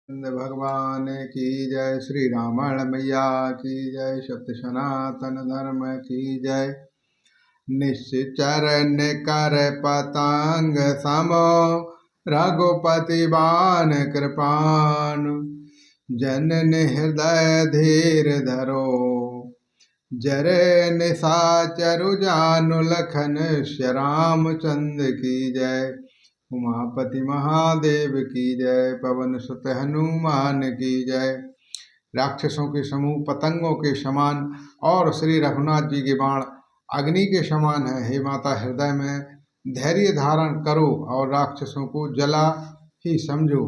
भगवान की जय। श्री रामण मैया की जय। सत्य सनातन धर्म की जय। निश्चर निकर पतंग सम रघुपति बान कृपान। जननि हृदय धीर धरो जरे निशाचरु जानु लखन। श्री रामचंद्र की जय। उमापति महादेव की जय। पवन सुत हनुमान की जय। राक्षसों के समूह पतंगों के समान और श्री रघुनाथ जी के बाण अग्नि के समान है। हे माता, हृदय में धैर्य धारण करो और राक्षसों को जला ही समझो।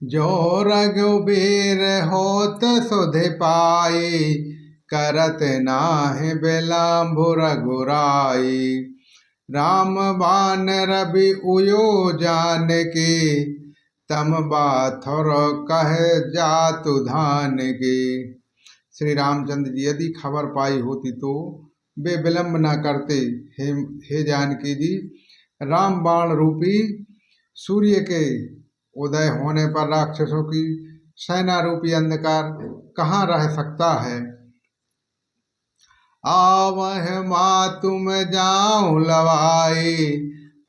जो रघुबीर होत सुधि पाई करत नाहि बिलम्ब रघुराई। राम बाण रवि उयो जान की तम बाथुर कह जातु धान की। श्री रामचंद्र जी यदि खबर पाई होती तो वे विलंब न करते। हे जानकी जी, राम बाण रूपी सूर्य के उदय होने पर राक्षसों की सेना रूपी अंधकार कहाँ रह सकता है। आवह मातुम जाऊं लवाई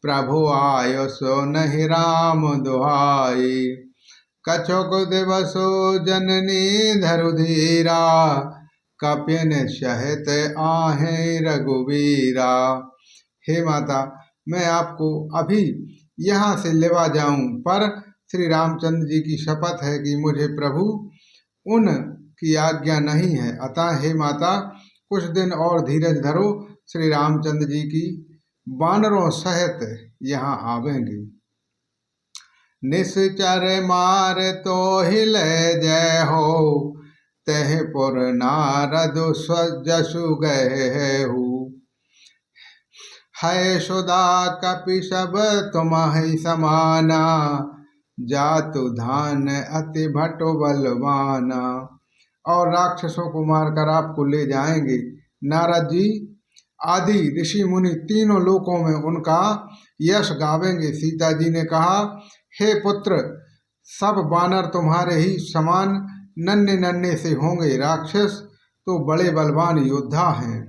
प्रभु आयो सो नहीं राम दुहाई। कछुक दिवसो जननी धरु धीरा कपिन सहित आहे रघुवीरा। हे माता, मैं आपको अभी यहाँ से लेवा जाऊं, पर श्री रामचंद्र जी की शपथ है कि मुझे प्रभु उन की आज्ञा नहीं है। अतः हे माता, कुछ दिन और धीरज धरो। श्री रामचंद्र जी की बानरों सहित यहाँ आवेंगे। निश्चर मार तो हिले जय हो तह पुर नारद जसु गए हो। है सुधा कपि सब तुम्हारी समाना जातु धान अति भटो बलवाना। और राक्षसों को मारकर आपको ले जाएंगे। नारद जी आदि ऋषि मुनि तीनों लोकों में उनका यश गावेंगे। सीता जी ने कहा, हे पुत्र, सब बानर तुम्हारे ही समान नन्हे नन्हे से होंगे। राक्षस तो बड़े बलवान योद्धा हैं।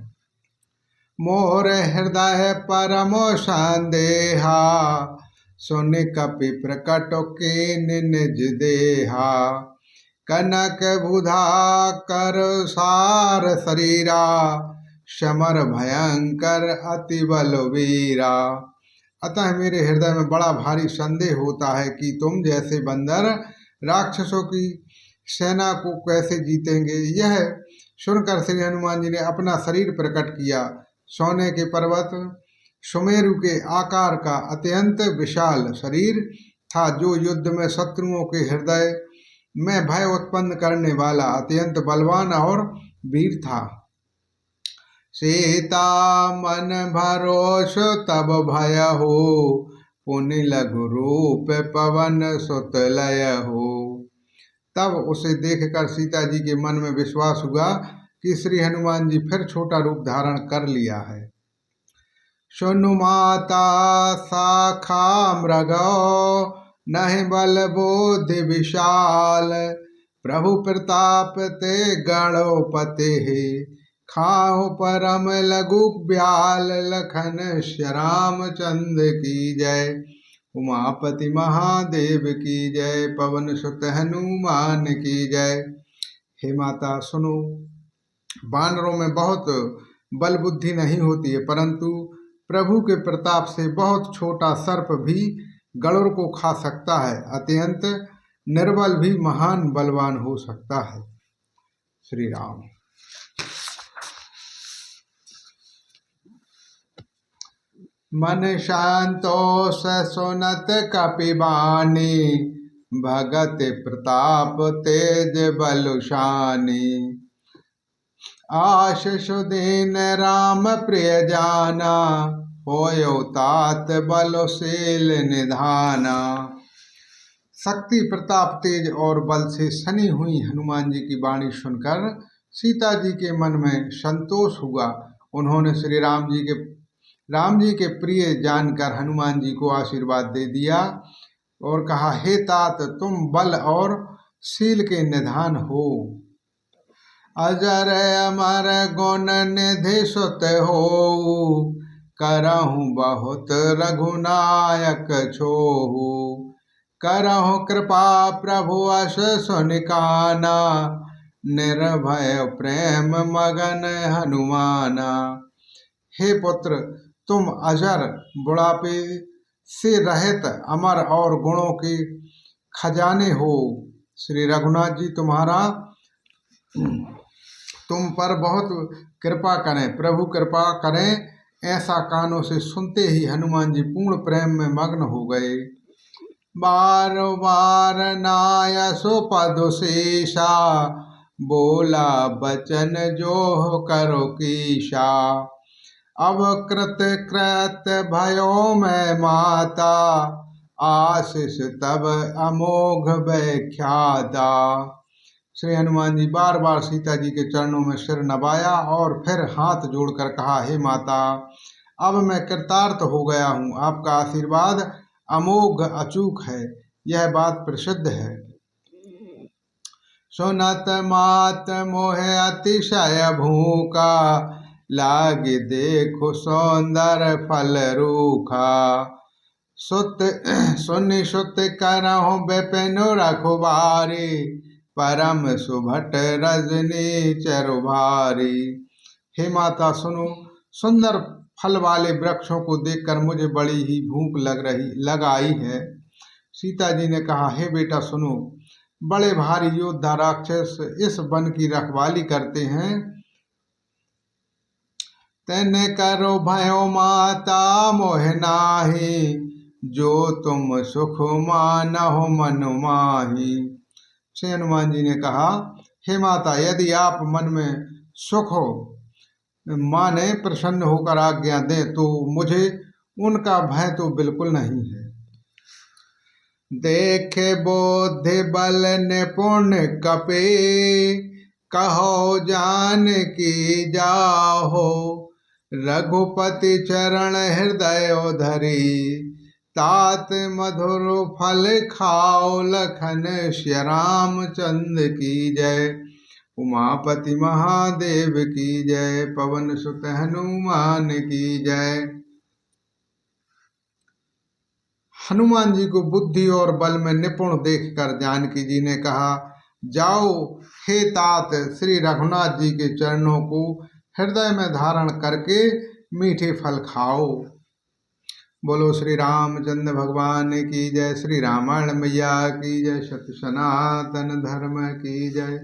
मोर हृदय परमो संदेहा सुन कपि प्रकट के निज देहा। कनक बुधा कर सार शरीरा समर भयंकर अति बलवीरा। अतः मेरे हृदय में बड़ा भारी संदेह होता है कि तुम जैसे बंदर राक्षसों की सेना को कैसे जीतेंगे। यह सुनकर श्री हनुमान जी ने अपना शरीर प्रकट किया। सोने के पर्वत सुमेरु के आकार का अत्यंत विशाल शरीर था, जो युद्ध में शत्रुओं के हृदय में भय उत्पन्न करने वाला अत्यंत बलवान और वीर था। सीता मन भरोस तब भय हो पुनि लघु रूप पवन सुत लय हो। तब उसे देखकर सीता जी के मन में विश्वास हुआ कि श्री हनुमान जी फिर छोटा रूप धारण कर लिया है। सुनु माता शाखा मृगो नहीं बल बुद्धि विशाल। प्रभु प्रताप ते गणपते खाओ परम लघु ब्याल। लखन श्री रामचंद्र की जय। उमापति महादेव की जय। पवन सुत हनुमान की जय। हे माता सुनो, बानरों में बहुत बल बुद्धि नहीं होती है, परंतु प्रभु के प्रताप से बहुत छोटा सर्प भी गरुड़ को खा सकता है। अत्यंत निर्बल भी महान बलवान हो सकता है। श्री राम। मन शांतोष सुनत कपि बानी भगत प्रताप तेज बलुशानी। आशीष दीन राम प्रिय जाना होयो तात बलशील निधाना। शक्ति प्रताप तेज और बल से सनी हुई हनुमान जी की वाणी सुनकर सीता जी के मन में संतोष हुआ। उन्होंने श्री राम जी के प्रिय जानकर हनुमान जी को आशीर्वाद दे दिया। और कहा, हे तात तुम बल और शील के निधान हो। अजर अमर गुण निधि सुत हो, करहु बहुत रघुनायक छोहु। करहु कृपा प्रभु अस सुनिकाना, निर्भय प्रेम मगन हनुमाना। हे पुत्र, तुम अजर बुढ़ापे से रहित अमर और गुणों के खजाने हो। श्री रघुनाथ जी तुम्हारा तुम पर बहुत कृपा करें, प्रभु कृपा करें, ऐसा कानों से सुनते ही हनुमान जी पूर्ण प्रेम में मग्न हो गए। बार बार नाय सुपद शेषा, बोला बचन जो करो कीशा। अब कृत कृत भयो मैं माता, आशीष तब अमोघ व्याख्याता। श्री हनुमान जी बार बार सीता जी के चरणों में सिर नवाया और फिर हाथ जोड़कर कहा, हे माता, अब मैं कृतार्थ हो गया हूँ। आपका आशीर्वाद अमोघ अचूक है, यह बात प्रसिद्ध है। सुनत मात मोह अतिशय भूखा, लागे देखो सौंदर्य फल रूखा। सुत सुनि सुत करहु विपिन रखुबारी, परम सुभट रजनी चरुभारी। हे माता सुनो, सुंदर फल वाले वृक्षों को देखकर मुझे बड़ी ही भूख लग आई है। सीता जी ने कहा, हे बेटा सुनो, बड़े भारी योद्धा राक्षस इस वन की रखवाली करते हैं। तेने करो भयो माता मोह नाहि, जो तुम सुख मानहु मनु माहि। श्री हनुमान जी ने कहा, हे माता, यदि आप मन में सुख हो माने प्रसन्न होकर आज्ञा दें तो मुझे उनका भय तो बिल्कुल नहीं है। देखे बोधि बल निपुण कपे, कहो जान की जाहो। रघुपति चरण हृदय धरी, तात मधुर फल खाओ। लखन श्री रामचंद्र की जय, उमापति महादेव की जय, पवन सुत हनुमान की जय। हनुमान जी को बुद्धि और बल में निपुण देखकर जानकी जी ने कहा, जाओ हे तात, श्री रघुनाथ जी के चरणों को हृदय में धारण करके मीठे फल खाओ। बोलो श्री रामचंद्र भगवान की जय, श्री रामायण मैया की जय, सत्य सनातन धर्म की जय।